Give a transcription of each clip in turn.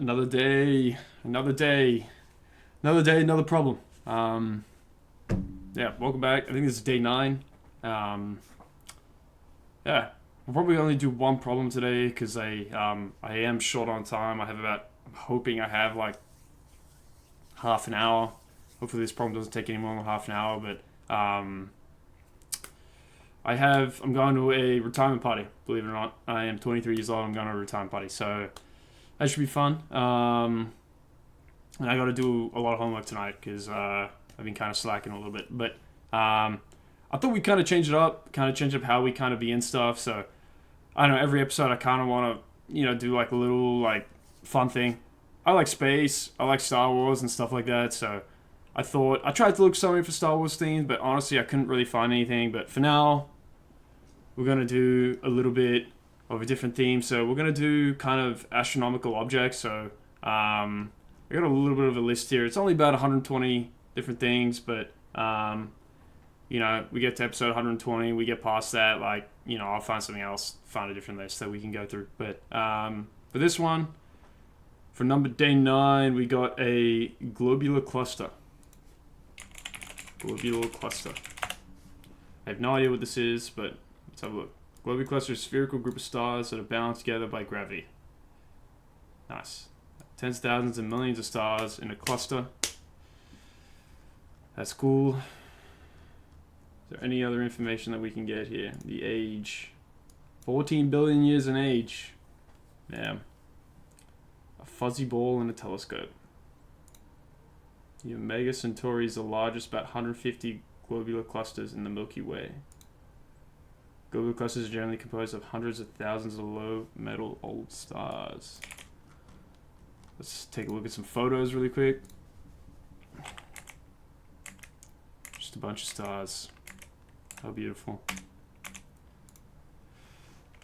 Another day, another day, another day, another problem. Yeah, welcome back. I think this is day 9. Yeah, we'll probably only do one problem today because I am short on time. I'm hoping I have like half an hour. Hopefully this problem doesn't take any more than half an hour, but I'm going to a retirement party, believe it or not. I am 23 years old, I'm going to a retirement party, so that should be fun. And I got to do a lot of homework tonight because I've been kind of slacking a little bit. But I thought we'd kind of change it up, how we kind of be in stuff. So I don't know, every episode I kind of want to, do like a little like fun thing. I like space, I like Star Wars and stuff like that. So I tried to look something for Star Wars themes, but honestly I couldn't really find anything. But for now, we're going to do a little bit of a different theme. So we're going to do kind of astronomical objects. So I got a little bit of a list here. It's only about 120 different things, but we get to episode 120, we get past that, I'll find something else, find a different list that we can go through. But for this one, for day 9, we got a globular cluster. Globular cluster. I have no idea what this is, but let's have a look. Globular cluster is a spherical group of stars that are bound together by gravity. Nice. Tens of thousands and millions of stars in a cluster. That's cool. Is there any other information that we can get here? The age. 14 billion years in age. Yeah. A fuzzy ball in a telescope. The Omega Centauri is the largest, about 150 globular clusters in the Milky Way. Globular clusters are generally composed of hundreds of thousands of low metal old stars. Let's take a look at some photos really quick. Just a bunch of stars. How beautiful.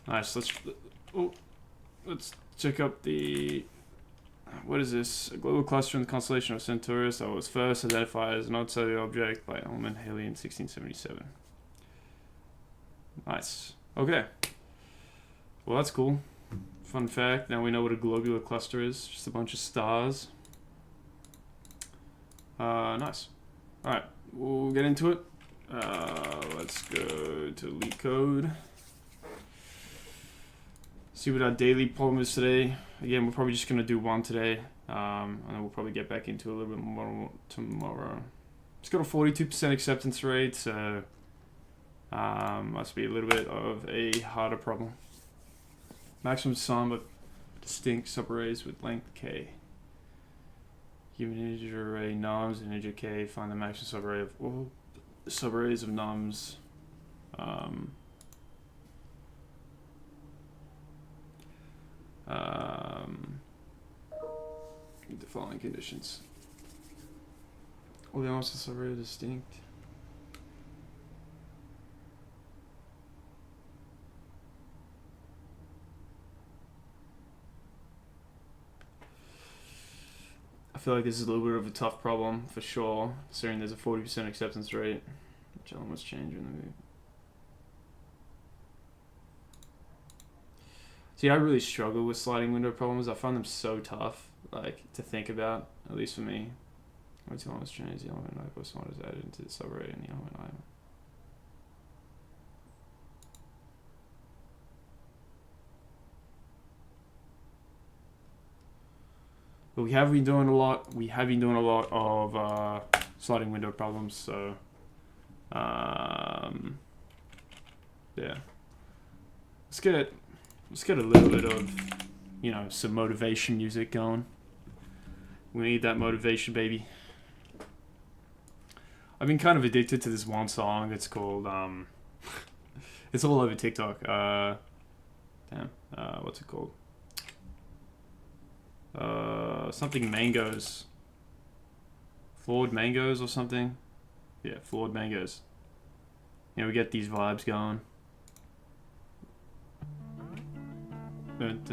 Nice. Let's check up the... What is this? A global cluster in the constellation of Centaurus that was first identified as an odd cellular object by element Haley in 1677. Nice. Okay. Well, that's cool. Fun fact, now we know what a globular cluster is. Just a bunch of stars. Nice. Alright, we'll get into it. Let's go to Leetcode. See what our daily problem is today. Again, we're probably just going to do one today. And then we'll probably get back into a little bit more tomorrow. It's got a 42% acceptance rate, so must be a little bit of a harder problem. Maximum sum of distinct subarrays with length k. Given an integer array nums and integer k, find the maximum subarray of all subarrays of nums. The following conditions. All the elements of the subarray are distinct. I feel like this is a little bit of a tough problem for sure, considering there's a 40% acceptance rate, which elements change in the move. See, I really struggle with sliding window problems. I find them so tough, to think about, at least for me. When two elements change, the element I plus 1 is added into the subarray and the element I. But we have been doing a lot. Of sliding window problems. So, yeah. Let's get a little bit of, some motivation music going. We need that motivation, baby. I've been kind of addicted to this one song. It's called it's all over TikTok. What's it called? Something mangoes. Flawed mangoes or something. Yeah, flawed mangoes. We get these vibes going. Get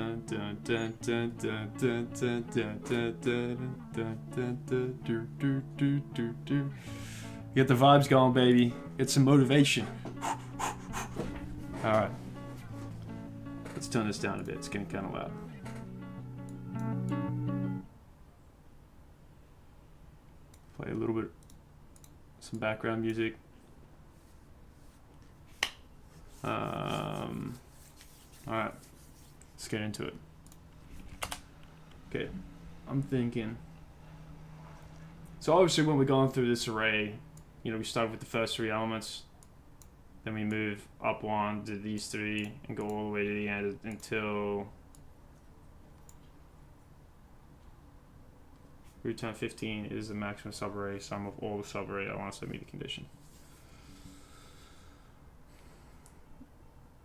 the vibes going, baby. Get some motivation. Alright. Let's turn this down a bit. It's getting kind of loud. little bit, some background music. Alright, let's get into it. Okay, I'm thinking. So obviously when we're going through this array, you know, we start with the first 3 elements, then we move up 1 to these 3 and go all the way to the end until return 15 is the maximum subarray sum of all the subarray elements that meet the condition.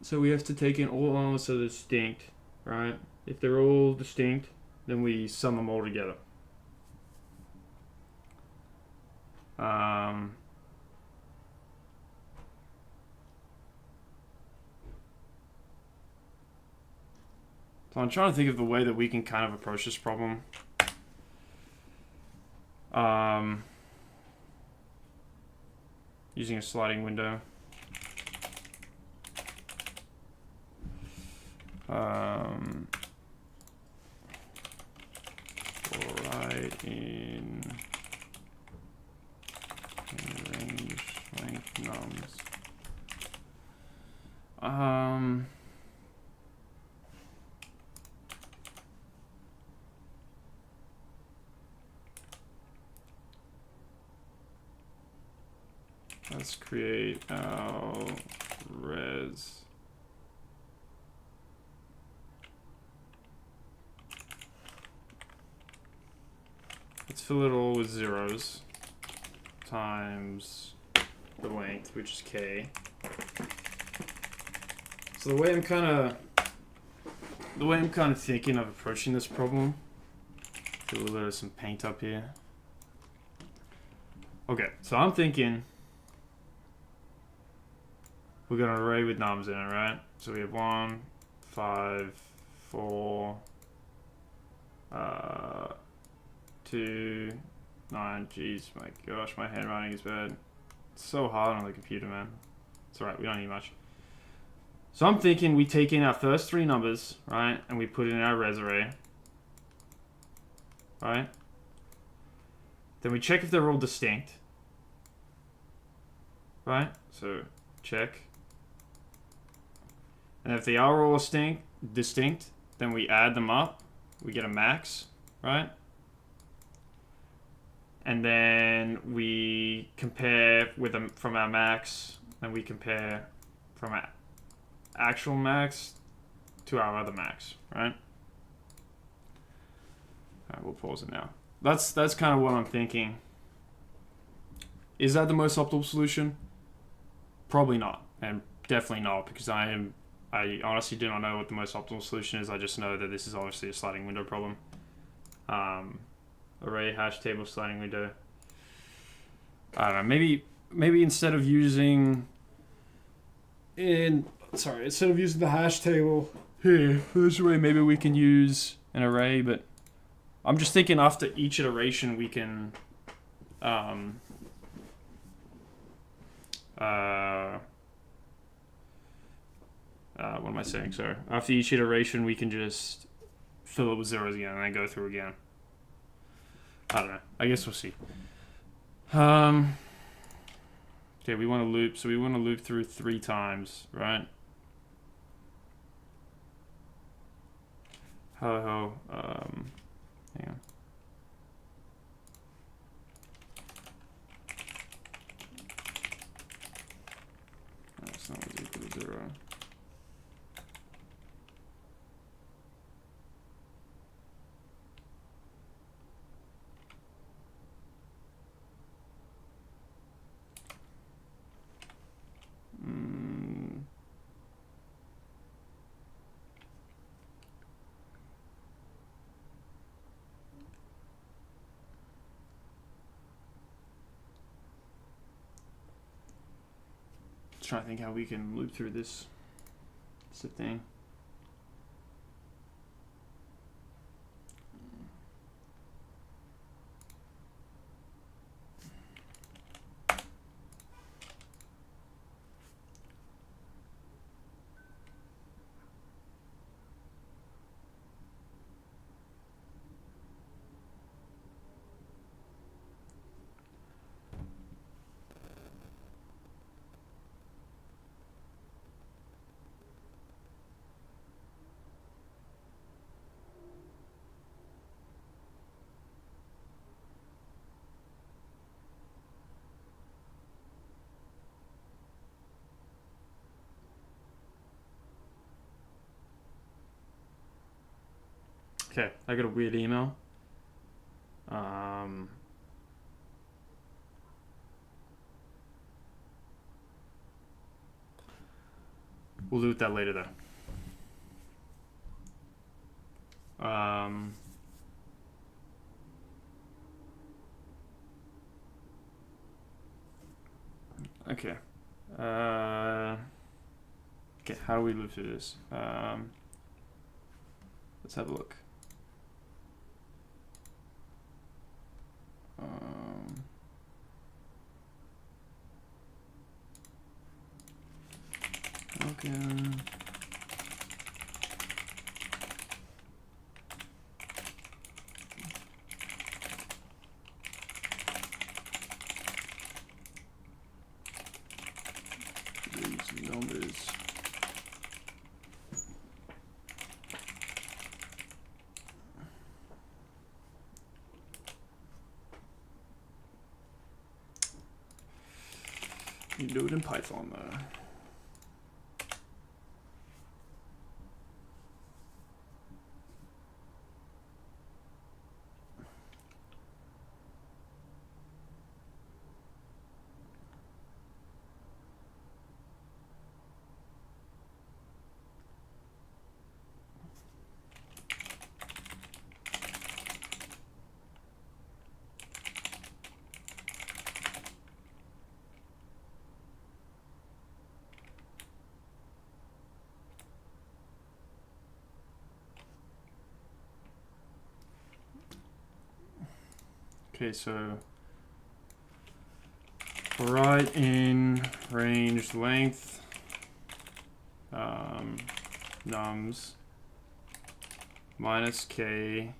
So we have to take in all elements that are distinct, right? If they're all distinct, then we sum them all together. So I'm trying to think of the way that we can kind of approach this problem. Using a sliding window. Right in range length nums. Let's create our res. Let's fill it all with zeros times the length, which is k. So the way I'm kind of thinking of approaching this problem, put a little bit of some paint up here. Okay, so I'm thinking we're got an array with nums in it, right? So we have 1, 5, 4, 2, 9. Jeez, my gosh, my handwriting is bad. It's so hard on the computer, man. It's alright, we don't need much. So I'm thinking we take in our first 3 numbers, right? And we put it in our res array. Right? Then we check if they're all distinct. Right? So, check. And if they are all distinct, then we add them up. We get a max, right? And then we compare with them from our max, and we compare from our actual max to our other max, right? Alright, we'll pause it now. That's kind of what I'm thinking. Is that the most optimal solution? Probably not, and definitely not, because I honestly do not know what the most optimal solution is. I just know that this is obviously a sliding window problem. Array hash table sliding window. I don't know. Maybe instead of using the hash table here for this array, maybe we can use an array. But I'm just thinking after each iteration we can what am I saying? Sorry. After each iteration, we can just fill it with zeros again and then go through again. I don't know. I guess we'll see. Okay, we want to loop. So we want to loop through 3 times, right? Hang on. That's not equal to 0. Trying to think how we can loop through this. It's a thing. Okay, I got a weird email. We'll do that later though. Okay. Okay, how do we move through this? Let's have a look. Okay. These numbers. You do it in Python though. Okay, so right in range length, nums minus k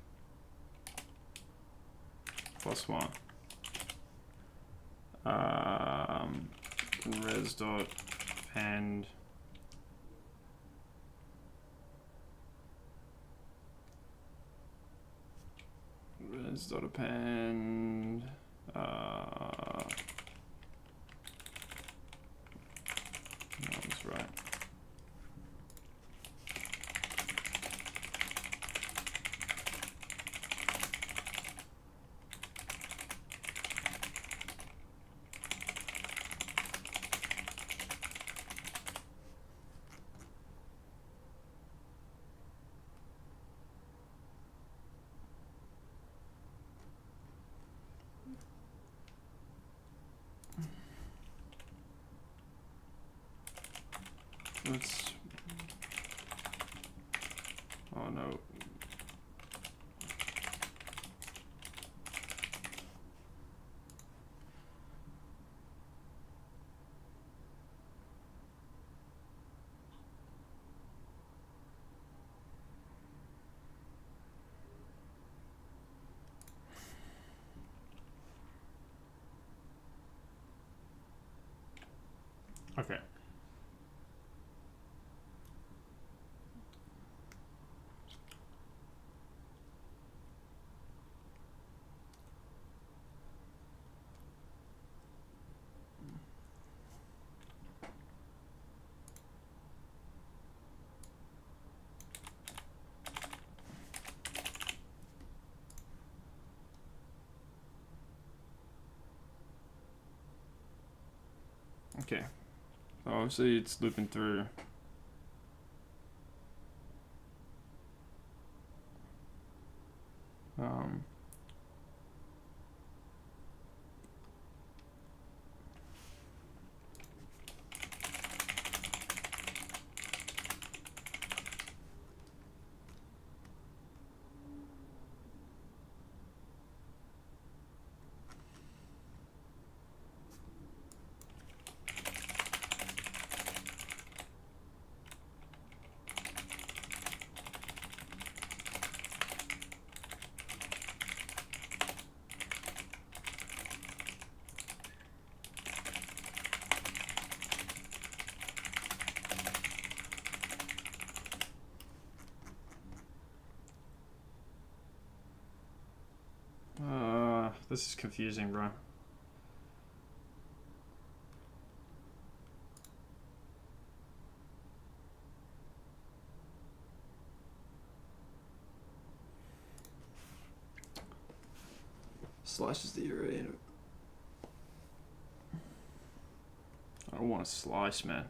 plus 1. Res dot append that's right. Let's, oh no. Okay. Okay. So obviously it's looping through. This is confusing, bro. slices the array. I don't want to slice, man.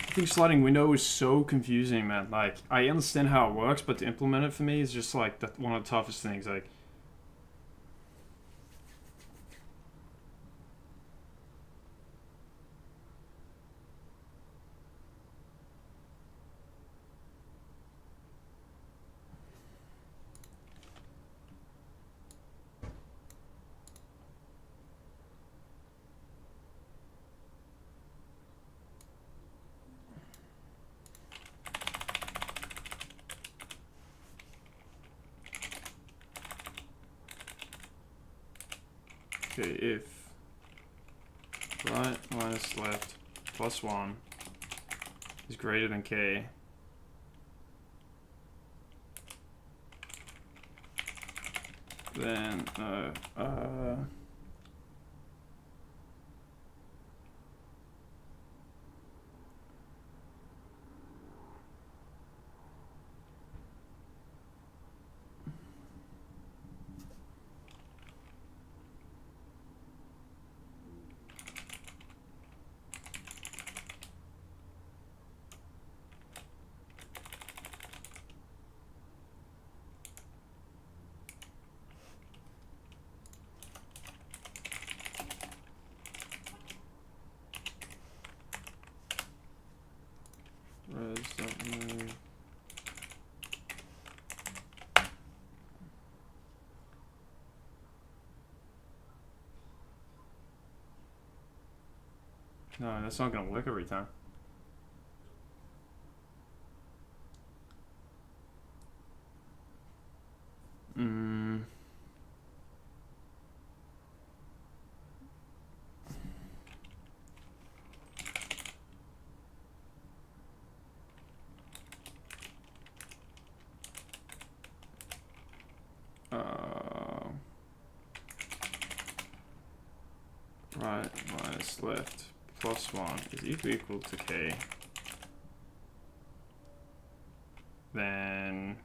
I think sliding window is so confusing, man. Like, I understand how it works, but to implement it for me is just like one of the toughest things. Like, okay, if right minus left plus 1 is greater than k, then res.move. No, that's not gonna work every time. Right minus left plus 1 is equal to k, then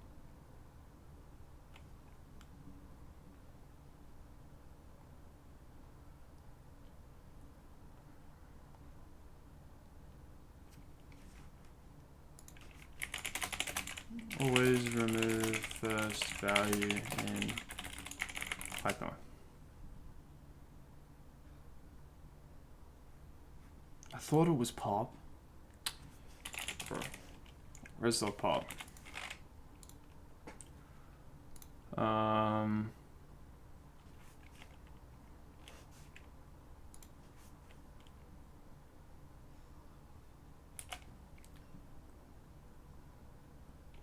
always remove first value in Python. I thought it was pop. Bro, where's the pop?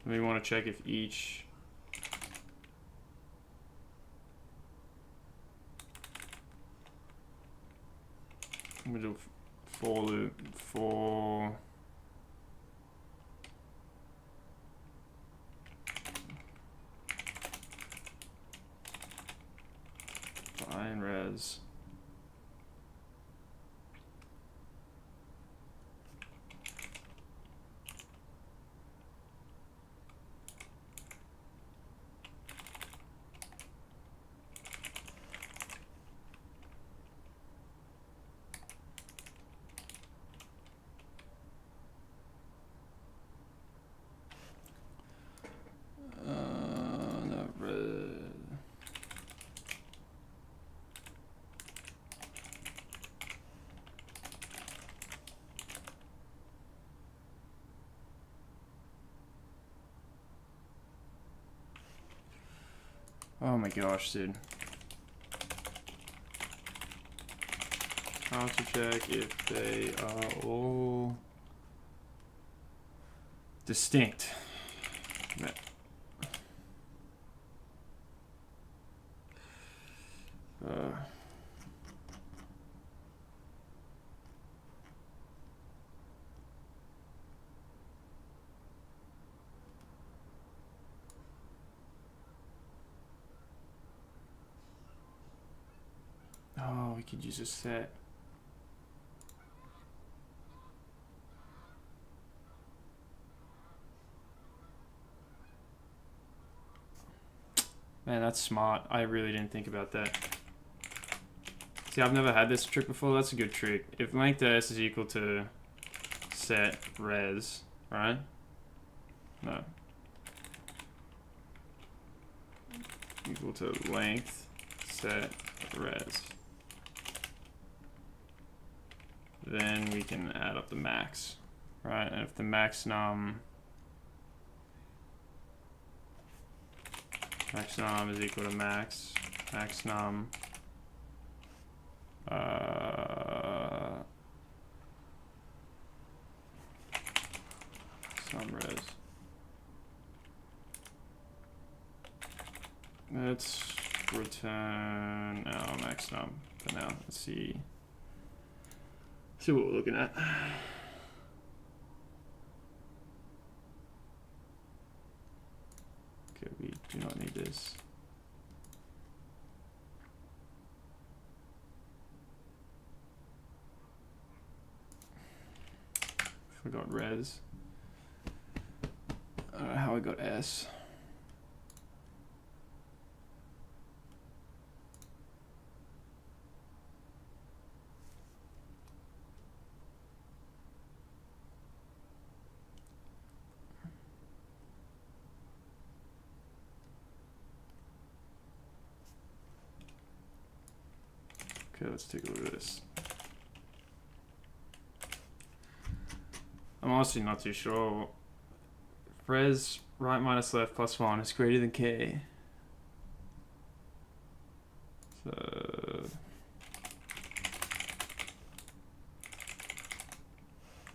We want to check if each I'm gonna do for loop for find res. Oh my gosh, dude. How to check if they are all distinct. Oh, we could use a set. Man, that's smart. I really didn't think about that. See, I've never had this trick before. That's a good trick. If length s is equal to set res, right? No. Equal to length set res. Then we can add up the max, right? And if the max num is equal to max num sum res. Let's return our max num for now. Let's see what we're looking at. Okay, we do not need this. Forgot res. I don't know how I got s. Okay, let's take a look at this. I'm honestly not too sure. Res right minus left plus 1 is greater than k. So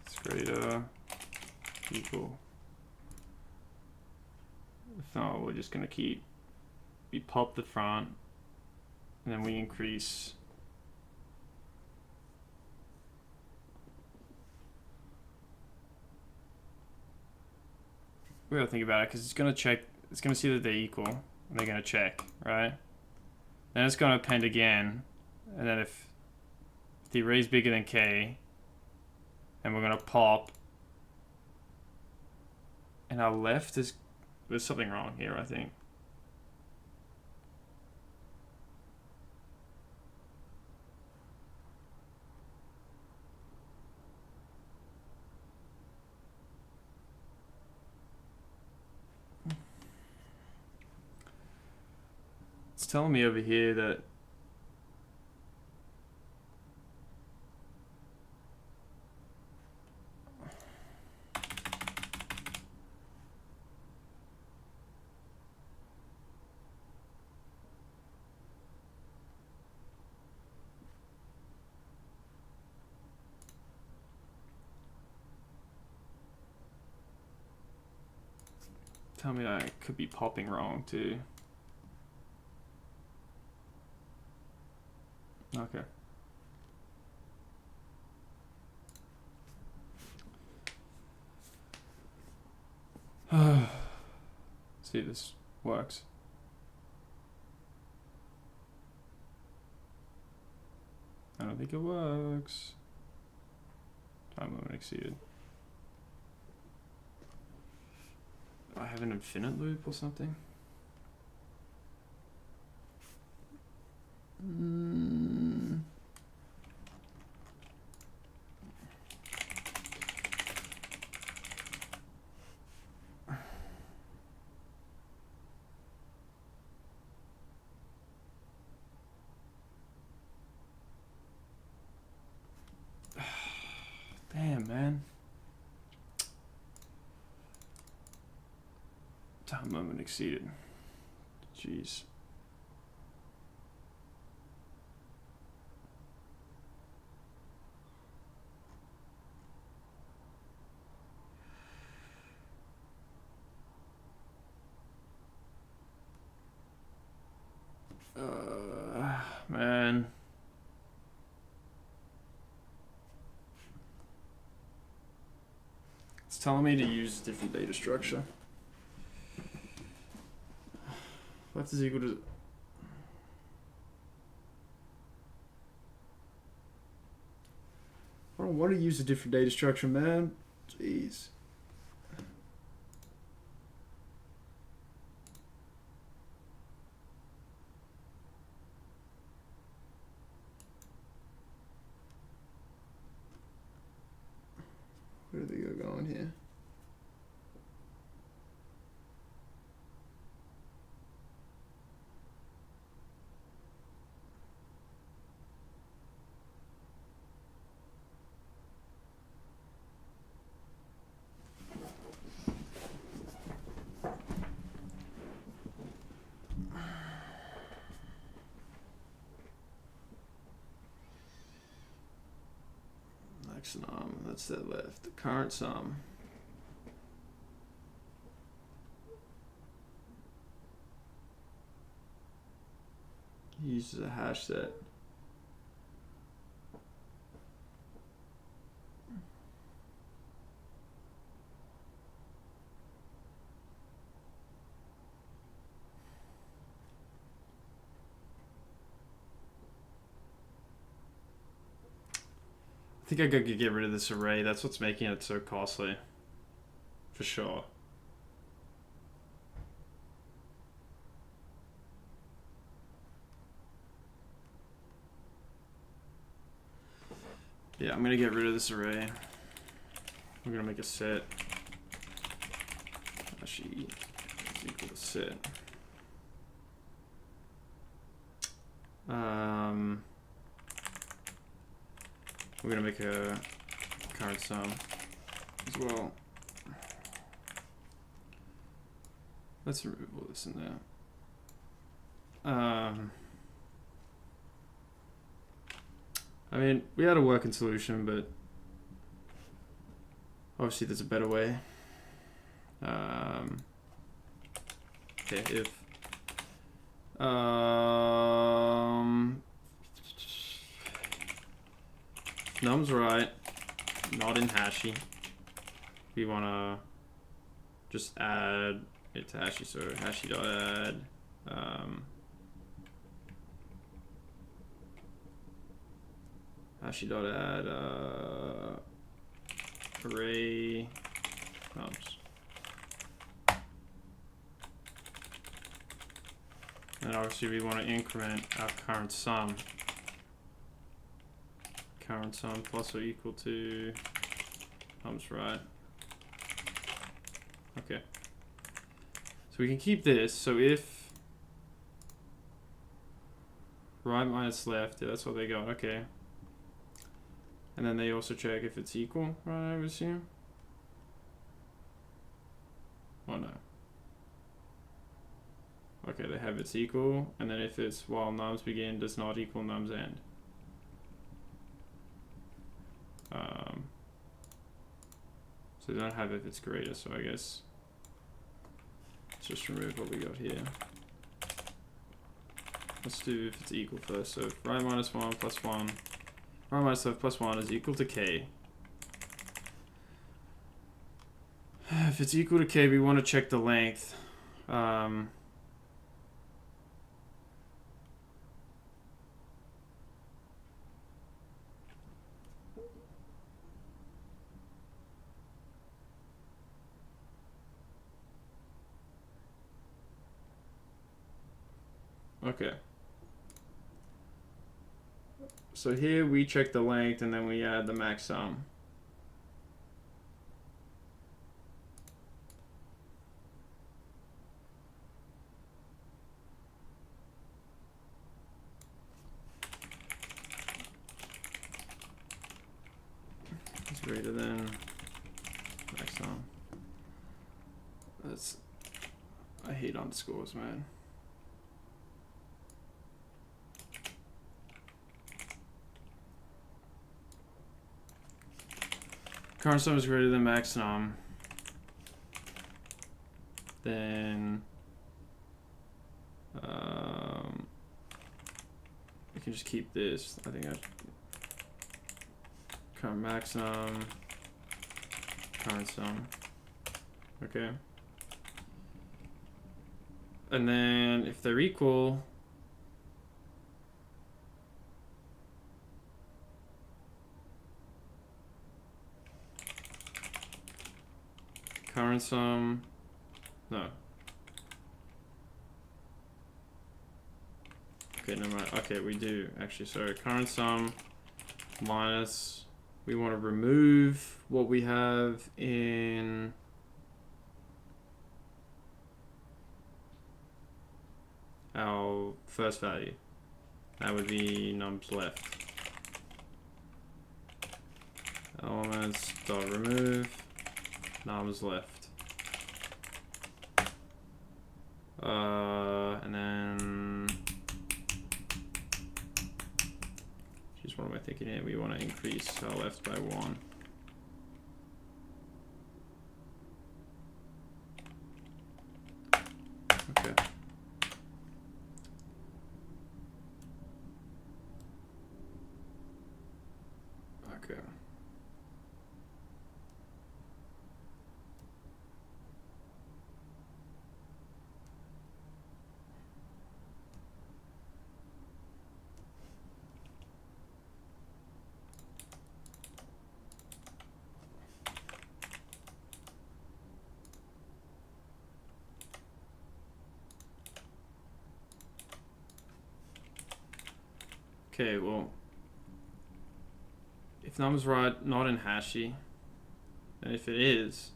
it's greater equal. If not, we're just gonna we pop the front and then we increase. We gotta think about it because it's gonna check. It's gonna see that they're equal, and they're gonna check, right? Then it's gonna append again, and then if the array is bigger than k, and we're gonna pop, and our left is there's something wrong here, I think. It's telling me over here that I could be popping wrong too. Okay. See if this works. I don't think it works. Time limit exceeded. Do I have an infinite loop or something? Damn, man. Time limit exceeded. Jeez. man. It's telling me to use a different data structure. Left is equal to... I don't want to use a different data structure, man. Jeez. Where do they go going here? That's that left. The current sum. Uses a hash set. I think I could get rid of this array. That's what's making it so costly. For sure. Yeah, I'm gonna get rid of this array. We're gonna make a set. Actually, is equal to set. We're gonna make a current sum as well. Let's remove all this in there. I mean, we had a working solution, but obviously there's a better way. Okay, if num's right, not in hashy, we wanna just add it to hashy, so hashy dot add hashy dot add array nums. And obviously we want to increment our current sum. Current sum plus or equal to nums right. Okay. So we can keep this. So if right minus left, yeah, that's what they got. Okay. And then they also check if it's equal, right, I would assume? Oh no. Okay, they have it's equal, and then if it's while nums begin does not equal nums end. So they don't have if it's greater, so I guess let's just remove what we got here. Let's do if it's equal first. So if right minus 1 plus 1, right minus left plus 1 is equal to k. If it's equal to k, we want to check the length. Okay. So here we check the length and then we add the max sum. It's greater than max sum. That's, I hate underscores, man. Current sum is greater than max sum. Then we can just keep this. I think I current maximum, current sum. Okay. And then if they're equal, current sum, no. Okay, never mind. Okay, we do actually. Sorry, current sum minus. We want to remove what we have in our first value. That would be nums left. Elements dot remove nums left. And then just what am I thinking here? We want to increase our left by 1. Okay. Okay. Okay, well, if num's right, not in hashy, and if it is,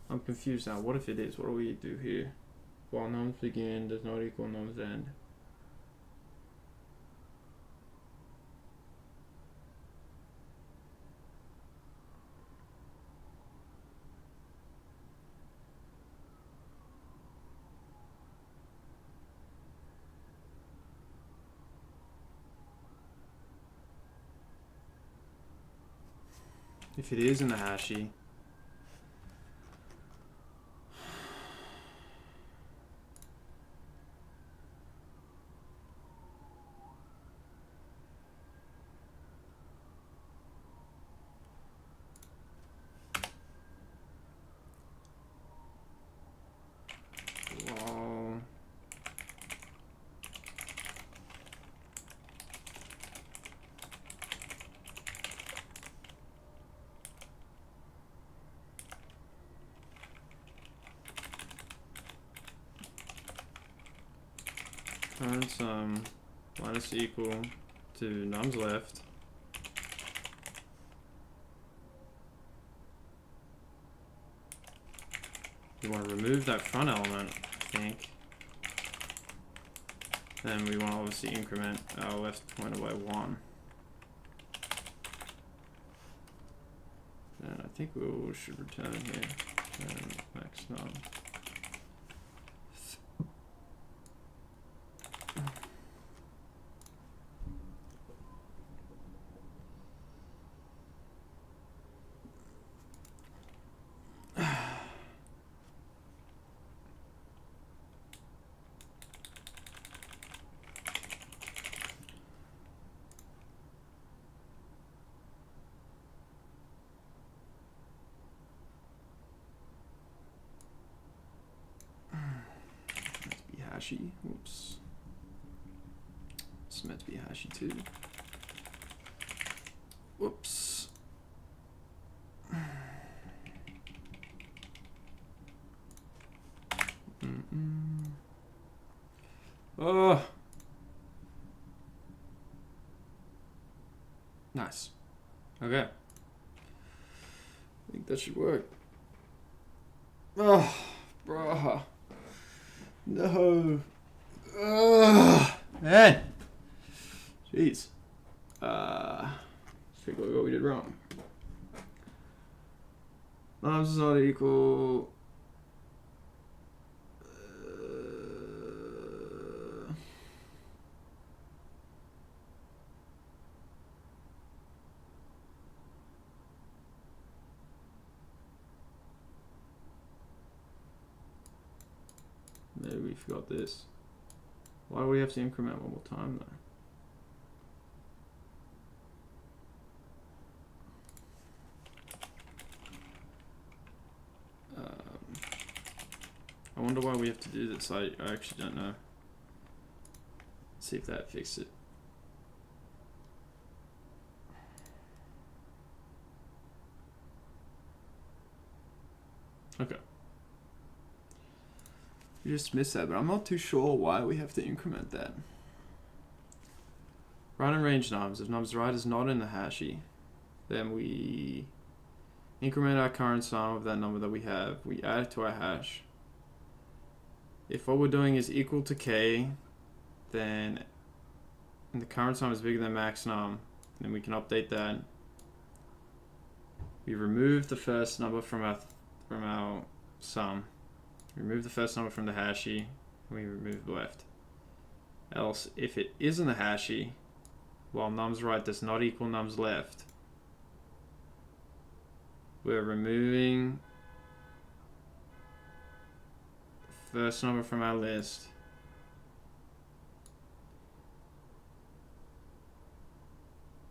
I'm confused now. What if it is? What do we do here? While nums begin does not equal nums end. If it is in the hashy, well, current sum minus equal to nums left. We want to remove that front element, I think. Then we want to obviously increment our left pointer by 1. And I think we should return here. Return max num. Hashy. Oops. It's meant to be hashy too. Whoops. Oh. Nice. Okay. I think that should work. Oh, bruh. No. Man. Jeez. Figure out what we did wrong. Nums is not equal. maybe we forgot this. Why do we have to increment one more time though? I wonder why we have to do this. I actually don't know. Let's see if that fixed it. Okay. You just missed that, but I'm not too sure why we have to increment that. Right and range nums. If nums right is not in the hashy, then we increment our current sum of that number that we have. We add it to our hash. If what we're doing is equal to k, then and the current sum is bigger than max num, then we can update that. We remove the first number from our sum. Remove the first number from the hashy, and we remove the left. Else, if it is in the hashy, while nums right does not equal nums left, we're removing the first number from our list.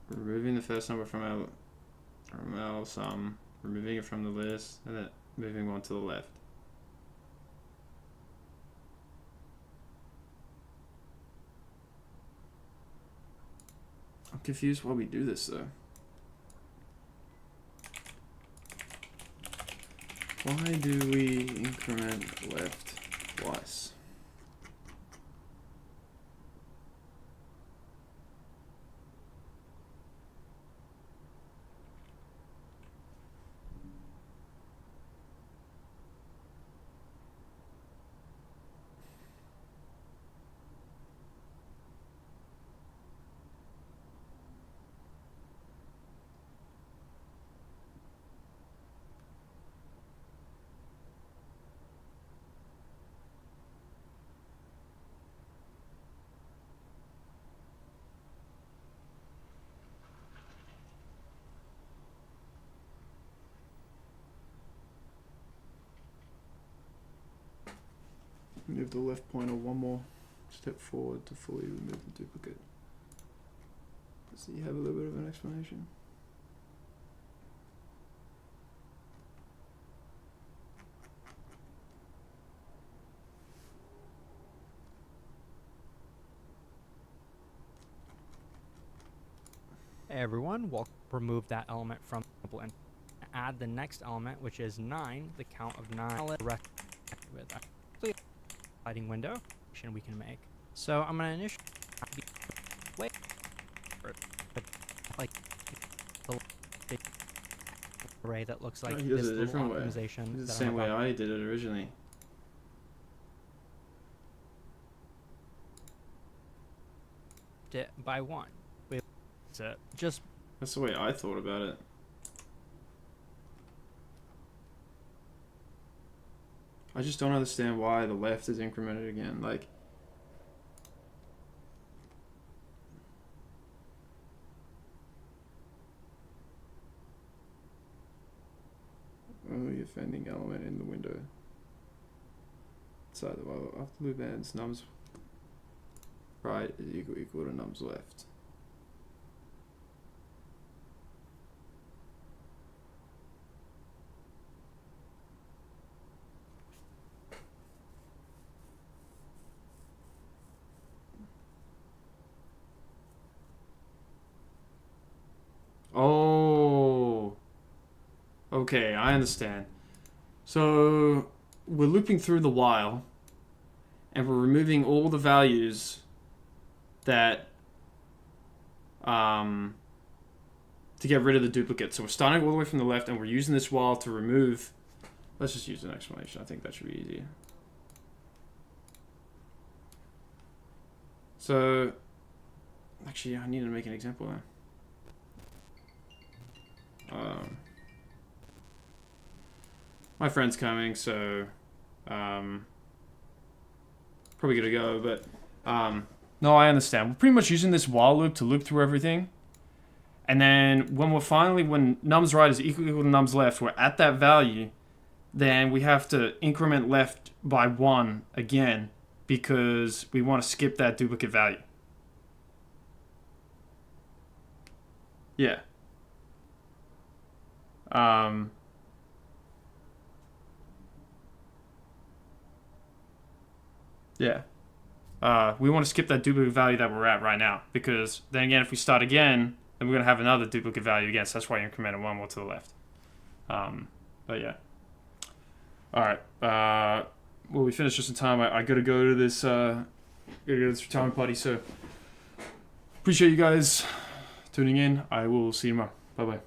Removing the first number from our sum, removing it from the list, and then moving one to the left. I'm confused why we do this though. Why do we increment left twice? Move the left pointer one more step forward to fully remove the duplicate. So you have a little bit of an explanation. Hey everyone, we'll remove that element from the and add the next element, which is 9, the count of 9 with a sliding window we can make. So I'm going to initially wait for like the big array that looks like He does this it a little different way. optimization. It's the same way I did it originally. It by 1. That's it. Just That's the way I thought about it. I just don't understand why the left is incremented again. Like, only offending element in the window. So after loop ends, nums right is equal to nums left. Oh, okay, I understand. So we're looping through the while, and we're removing all the values that to get rid of the duplicate. So we're starting all the way from the left, and we're using this while to remove. Let's just use an explanation. I think that should be easier. So actually, I need to make an example there. My friend's coming, so probably gonna go, but no, I understand. We're pretty much using this while loop to loop through everything, and then when nums right is equal to nums left, we're at that value, then we have to increment left by 1 again because we want to skip that duplicate value. Yeah. Yeah. We want to skip that duplicate value that we're at right now because then again, if we start again, then we're going to have another duplicate value again. So that's why you incremented 1 more to the left. But yeah. All right. Well, we finished just in time. I got to go to this retirement party. So appreciate you guys tuning in. I will see you tomorrow. Bye bye.